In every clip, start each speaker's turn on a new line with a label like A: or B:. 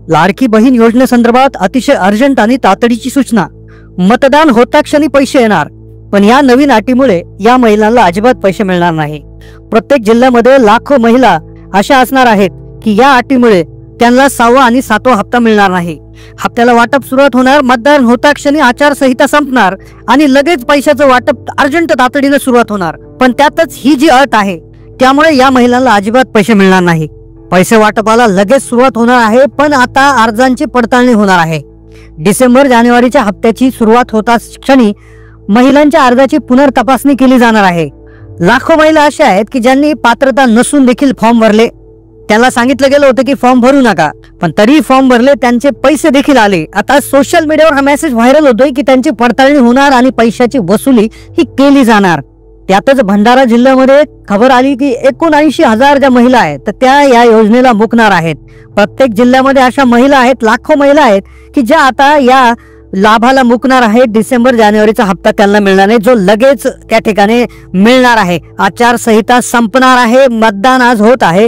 A: लाडकी बहीण योजनेसंदर्भात अतिशय अर्जंट आणि तातडीची सूचना। मतदान होता क्षणी पैसे येणार, पण या नवीन अटीमुळे या महिलांना अजिबात पैसे मिळणार नाही। प्रत्येक जिल्ह्यामध्ये लाखो महिला अशा असणार आहेत की या अटीमुळे त्यांना 6वा आणि 7वा हप्ता मिळणार नाही। हप्त्याला वाटप सुरुवात होणार, मतदान होता क्षणी आचारसंहिता संपणार आणि लगेच पैशाचं वाटप अर्जंट तातडीने सुरुवात होणार। पण त्यातच ही जी अट आहे त्यामुळे या महिलांना अजिबात पैसे मिळणार नाही। पैसे वाटपाला लगेच सुरुवात होणार आहे, पण आता अर्जांची पडताळणी होणार आहे। डिसेंबर-जानेवारीच्या हप्त्याची सुरुवात होताच क्षणी महिलांच्या अर्जाची पुनर्तपासणी केली जाणार आहे। लाखो महिला अशा आहेत की ज्यांनी पात्रता नसून देखील फॉर्म भरले। त्यांना सांगितलं गेलं होतं की फॉर्म भरू नका, पण तरी फॉर्म भरले, त्यांचे पैसे देखील आले। आता सोशल मीडियावर हा मेसेज व्हायरल होतोय की त्यांची पडताळणी होणार आणि पैशाची वसुली ही केली जाणार। त्यातच भंडारा जिल्ह्यामध्ये खबर आली की 79,000 ज्या महिला आहेत तर त्या या योजनेला मुकणार आहेत। प्रत्येक जिल्ह्यामध्ये अशा महिला आहेत, लाखो महिला आहेत की ज्या आता या लाभाला मुकणार आहेत। डिसेंबर-जानेवारीचा हप्ता त्यांना मिळणार नाही, जो लगेच त्या ठिकाणी मिळणार आहे। आचारसंहिता संपणार आहे, मतदान आज होत आहे,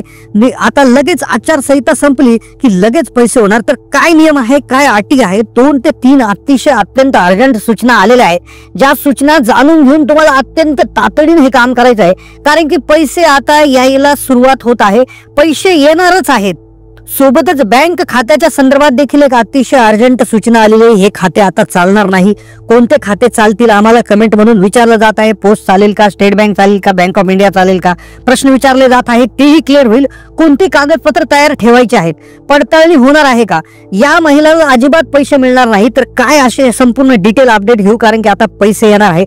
A: आता लगेच आचारसंहिता संपली की लगेच पैसे होणार। तर काय नियम आहे, काय अटी आहेत, 2 ते 3 अतिशय अत्यंत अर्जंट सूचना आलेल्या आहेत, ज्या सूचना जाणून घेऊन तुम्हाला अत्यंत तातडीने हे काम करायचं आहे, कारण की पैसे आता यायला सुरुवात होत आहे, पैसे येणारच आहेत। सोबतच बँक खात्याच्या संदर्भात देखील एक अतिशय अर्जंट सूचना आलेली आहे। हे खाते आता चालणार नाही। कोणते खाते चालतील आम्हाला कमेंट म्हणून विचारलं जात आहे। पोस्ट चालेल का, स्टेट बँक चालेल का, बँक ऑफ इंडिया चालेल का, प्रश्न विचारले जात आहे, तेही क्लिअर होईल। कोणती कागदपत्र तयार ठेवायची आहेत, पडताळणी होणार आहे का, या महिलांना अजिबात पैसे मिळणार नाही। तर काय असे संपूर्ण डिटेल अपडेट घेऊ, कारण की आता पैसे येणार आहे।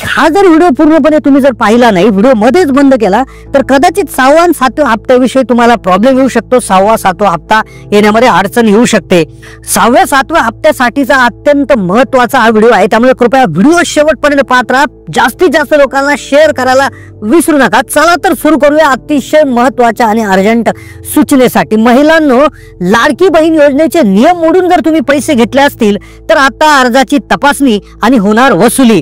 A: हा जर व्हिडिओ पूर्णपणे तुम्ही जर पाहिला नाही, व्हिडिओ मध्येच बंद केला, तर कदाचित 6वा आणि 7व्या हप्त्याविषयी तुम्हाला प्रॉब्लेम येऊ शकतो। 6वा 7वा हप्ता येण्यामध्ये अडचण येऊ शकते। 6व्या 7व्या हप्त्यासाठीचा अत्यंत महत्त्वाचा हा व्हिडिओ आहे, त्यामुळे कृपया व्हिडिओ शेवटपर्यंत पाहत राहा। जास्तीत जास्त लोकांना शेअर करायला विसरू नका। चला तर सुरू करूया अतिशय महत्त्वाच्या आणि अर्जंट सूचनेसाठी। महिलांनो, लाडकी बहीण योजनेचे नियम मोडून जर तुम्ही पैसे घेतले असतील तर आता अर्जाची तपासणी आणि होणार वसुली।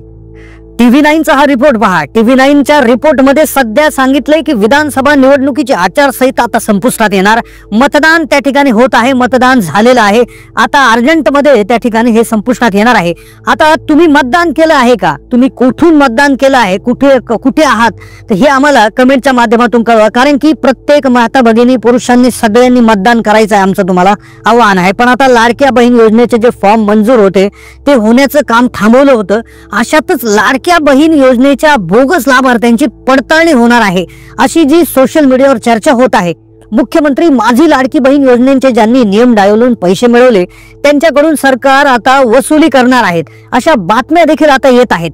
A: TV9चा हा रिपोर्ट पहा। TV9च्या रिपोर्टमध्ये सध्या सांगितलंय की विधानसभा निवडणुकीची आचारसंहिता आता संपुष्टात येणार। मतदान त्या ठिकाणी होत आहे, मतदान झालेलं आहे, आता अर्जंट मध्ये त्या ठिकाणी हे संपुष्टात येणार आहे। आता तुम्ही मतदान केलं आहे का, तुम्ही कुठून मतदान केलं आहे, कुठे आहात, तर हे आम्हाला कमेंटच्या माध्यमातून कळवा, कारण की प्रत्येक माता भगिनी पुरुषांनी सगळ्यांनी मतदान करायचं आहे, आमचं तुम्हाला आव्हान आहे। पण आता लाडक्या बहीण योजनेचे जे फॉर्म मंजूर होते ते होण्याचं काम थांबवलं होतं। अशातच लाडक्या बहीण योजनेच्या बोगस लाभार्थ्यांची पडताळणी होणार आहे, अशी जी सोशल मीडियावर चर्चा होत आहे। मुख्यमंत्री माझी लाडकी बहीण योजनेचे ज्यांनी नियम डावलून पैसे मिळवले त्यांच्याकडून सरकार आता वसुली करणार आहेत, अशा बातम्या देखील आता येत आहेत।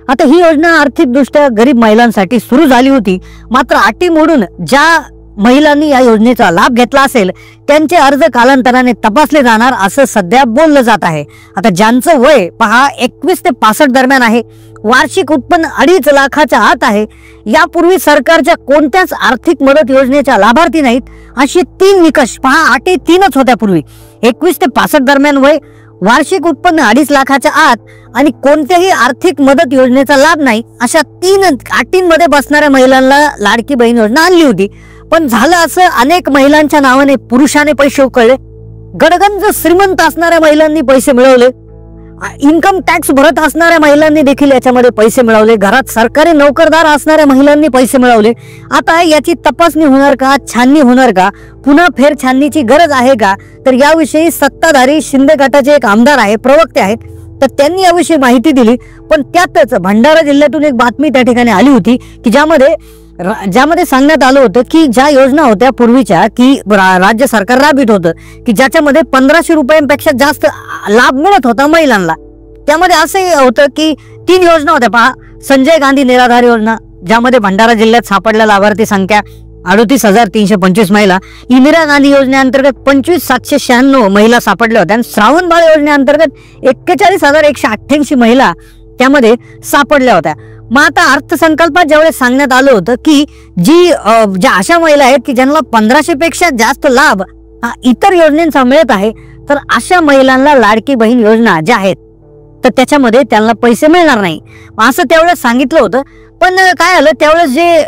A: आता ही योजना आर्थिकदृष्ट्या गरीब महिलांसाठी सुरू झाली होती, मात्र अटी मोडून ज्या महिलांनी या योजनेचा लाभ घेतला असेल त्यांचे अर्ज कालांतराने तपासले जाणार, असं सध्या बोललं जात आहे। आता ज्यांचं वय पहा 21 ते 65 दरम्यान आहे, वार्षिक उत्पन्न 2.5 लाखाच्या आत आहे, यापूर्वी सरकारच्या कोणत्याच आर्थिक मदत योजनेच्या लाभार्थी नाहीत, अशी 3 निकष पहा। अटी 3च होत्या पूर्वी, 21 ते 65 दरम्यान वय, वार्षिक उत्पन्न 2.5 लाखाच्या आत आणि कोणत्याही आर्थिक मदत योजनेचा लाभ नाही, अशा 3 अटींमध्ये बसणाऱ्या महिलांना लाडकी बहीण योजना आणली होती। पण झालं असं, अनेक महिलांच्या नावाने पुरुषाने पैसे उकळले, गडगंज श्रीमंत असणाऱ्या महिलांनी पैसे मिळवले, इन्कम टॅक्स भरत असणाऱ्या महिलांनी देखील याच्यामध्ये पैसे मिळवले, घरात सरकारी नोकरदार असणाऱ्या महिलांनी पैसे मिळवले। आता याची तपासणी होणार का, छाननी होणार का, पुन्हा फेर छाननीची गरज आहे का, तर याविषयी सत्ताधारी शिंदे गटाचे एक आमदार आहे, प्रवक्ते आहेत, तर त्यांनी याविषयी माहिती दिली। पण त्यातच भंडारा जिल्ह्यातून एक बातमी त्या ठिकाणी आली होती की ज्यामध्ये सांगण्यात आलं होतं की ज्या योजना होत्या पूर्वीच्या की राज्य सरकार राबवित होतं की ज्याच्यामध्ये 1500 रुपयांपेक्षा जास्त लाभ मिळत होता महिलांना, त्यामध्ये असे होतं की 3 योजना होत्या पहा। संजय गांधी निराधार योजना, ज्यामध्ये भंडारा जिल्ह्यात सापडल्या लाभार्थी संख्या 38,325 महिला, इंदिरा गांधी योजनेअंतर्गत 25,796 महिला सापडल्या होत्या, आणि श्रावण बाळ योजनेअंतर्गत 41,188 महिला त्यामध्ये सापडल्या होत्या। मग आता अर्थसंकल्पात ज्यावेळेस सांगण्यात आलं होतं की ज्या अशा महिला आहेत की ज्यांना 1500 पेक्षा जास्त लाभ इतर योजनेचा मिळत आहे, तर अशा महिलांना लाडकी बहीण योजना ज्या आहेत तर त्याच्यामध्ये त्यांना पैसे मिळणार नाही, असं त्यावेळेस सांगितलं होतं। पण काय आलं, त्यावेळेस जे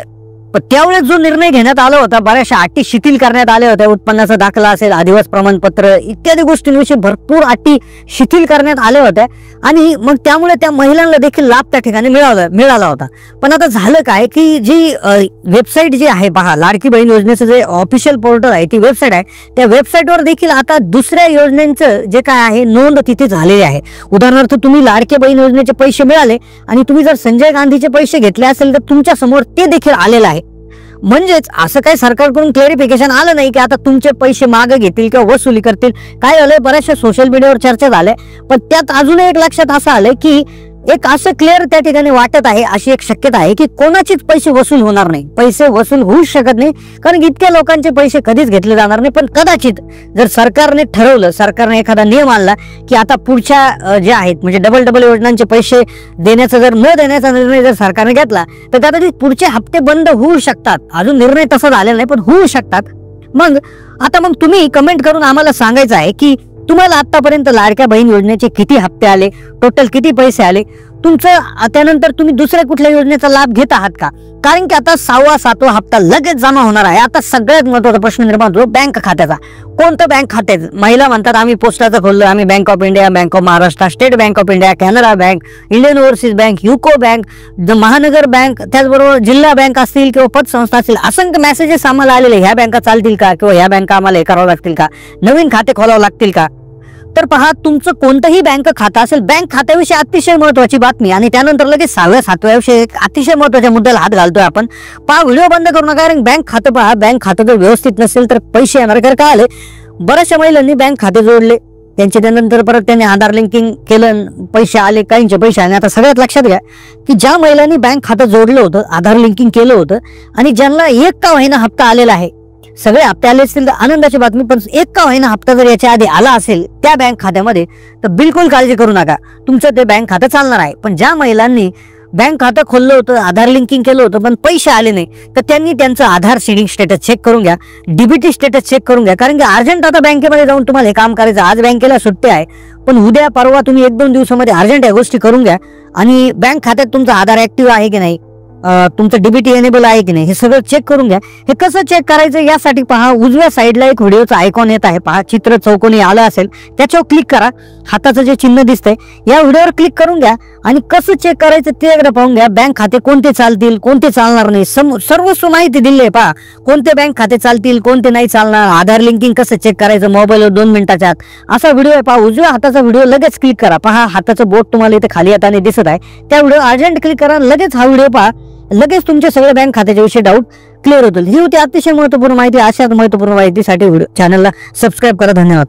A: पण त्यावेळेस जो निर्णय घेण्यात आला होता, बऱ्याचशा अटी शिथिल करण्यात आल्या होत्या, उत्पन्नाचा दाखला असेल, आदिवासी प्रमाणपत्र इत्यादी गोष्टींविषयी भरपूर अटी शिथिल करण्यात आल्या होत्या आणि मग त्यामुळे त्या महिलांना देखील लाभ त्या ठिकाणी मिळाला होता. पण आता झालं काय की जी वेबसाईट जी आहे पहा, लाडकी बहीण योजनेचं जे ऑफिशियल पोर्टल आहे, ती वेबसाईट आहे, त्या वेबसाईटवर देखील आता दुसऱ्या योजनेचं जे काय आहे नोंद तिथे झालेली आहे. उदाहरणार्थ तुम्ही लाडकी बहीण योजनेचे पैसे मिळाले आणि तुम्ही जर संजय गांधीचे पैसे घेतले असेल तर तुमच्या समोर ते देखील आलेलं आहे. म्हणजेच असं काही सरकारकडून क्लॅरिफिकेशन आलं नाही की आता तुमचे पैसे मागे घेतील किंवा वसुली करतील. काय झालंय, बऱ्याचशा सोशल मीडियावर चर्चा झाल्या, पण त्यात अजून एक लक्षात असं आलंय की एक असं क्लिअर त्या ठिकाणी वाटत आहे, अशी एक शक्यता आहे की कोणाचेच पैसे वसूल होणार नाही, पैसे वसूल होऊच शकत नाही, कारण इतक्या लोकांचे पैसे कधीच घेतले जाणार नाही. पण कदाचित जर सरकारने ठरवलं, सरकारने एखादा नियम आणला की आता पुढच्या जे आहेत म्हणजे डबल योजनांचे पैसे देण्याचा जर न देण्याचा निर्णय जर सरकारने घेतला तर कदाचित पुढचे हप्ते बंद होऊ शकतात. अजून निर्णय तसा झालेला नाही पण होऊ शकतात. मग तुम्ही कमेंट करून आम्हाला सांगायचं आहे की तुम्हाला आतापर्यंत लाडक्या बहीण योजनेचे किती हप्ते आले, टोटल किती पैसे आले तुमचं, त्यानंतर तुम्ही दुसऱ्या कुठल्या योजनेचा लाभ घेत आहात का? कारण की आता 6वा 7वा हप्ता लगेच जमा होणार आहे. आता सगळ्यात महत्त्वाचा प्रश्न निर्माण होतो बँक खात्याचा. कोणतं बँक खाते? महिला म्हणतात आम्ही पोस्टाचं खोललं, आम्ही bank of India, bank of Maharashtra, state bank of India, Canara bank, Indian overseas bank, UCO bank, महानगर बँक, त्याचबरोबर जिल्हा बँक असतील किंवा पतसंस्था असतील, असंख्य मेसेजेस आम्हाला आलेले, ह्या बँका चालतील का किंवा ह्या बँका आम्हाला हे करावं लागतील का, नवीन खाते खोलावं लागतील का? तर पहा, तुमचं कोणतंही बँक खातं असेल, बँक खात्याविषयी अतिशय महत्वाची बातमी आणि त्यानंतर लगेच 6व्या 7व्या विषयी अतिशय महत्वाच्या मुद्द्याला हात घालतोय आपण. पहा, व्हिडिओ बंद करू नका, कारण बँक खातं पहा, बँक खातं जर व्यवस्थित नसेल तर पैसे येणार. कारण काय आले, बऱ्याचशा महिलांनी बँक खाते जोडले, त्यानंतर परत त्यांनी आधार लिंकिंग केलं, पैसे आले, काहींचे पैसे आले. आता सगळ्यात लक्षात घ्या की ज्या महिलांनी बँक खातं जोडलं होतं, आधार लिंकिंग केलं होतं आणि ज्यांना एक का होईना हप्ता आलेला आहे, सगळे हप्ते आले असतील तर आनंदाची बातमी, पण एक का होईना हप्ता जर याच्या आधी आला असेल त्या बँक खात्यामध्ये तर बिलकुल काळजी करू नका, तुमचं ते बँक खातं चालणार आहे. पण ज्या महिलांनी बँक खातं खोललं होतं, आधार लिंकिंग केलं होतं पण पैसे आले नाही, तर त्यांनी त्यांचं आधार सीडिंग स्टेटस चेक करून घ्या, डीबीटी स्टेटस चेक करून घ्या. कारण की अर्जंट आता बँकेमध्ये जाऊन तुम्हाला हे काम करायचं, आज बँकेला सुट्टी आहे पण उद्या परवा तुम्ही 1-2 दिवसामध्ये अर्जंट या गोष्टी करून घ्या. आणि बँक खात्यात तुमचं आधार ऍक्टिव्ह आहे की नाही, तुमचं डीबीटी एनेबल आहे की नाही, हे सगळं चेक करून घ्या. हे कसं चेक करायचं यासाठी पहा, उजव्या साईडला एक व्हिडिओचा आयकॉन येत आहे पहा, चित्र चौकोनी आलं असेल त्याच्यावर क्लिक करा, हाताचं जे चिन्ह दिसतंय या व्हिडिओवर क्लिक करून घ्या आणि कसं चेक करायचं ते एकदा पाहून घ्या. बँक खाते कोणते चालतील, कोणते चालणार नाही, सर्वस्व माहिती दिली आहे पहा, कोणते बँक खाते चालतील, कोणते नाही चालणार, आधार लिंकिंग कसं चेक करायचं मोबाईलवर 2 मिनिटाच्या आत, असा व्हिडिओ आहे पहा. उजव्या हाताचा व्हिडिओ लगेच क्लिक करा, पहा हाताचं बोट तुम्हाला इथे खाली हाताने दिसत आहे, त्या व्हिडिओ अर्जंट क्लिक करा, लगेच हा व्हिडिओ पहा, लगेच तुमचे सगळे बँक खात्याच्या विषयी डाऊट क्लिअर होतील. ही होती अतिशय महत्त्वपूर्ण माहिती. अशाच महत्त्वपूर्ण माहितीसाठी चॅनलला सबस्क्राईब करा. धन्यवाद.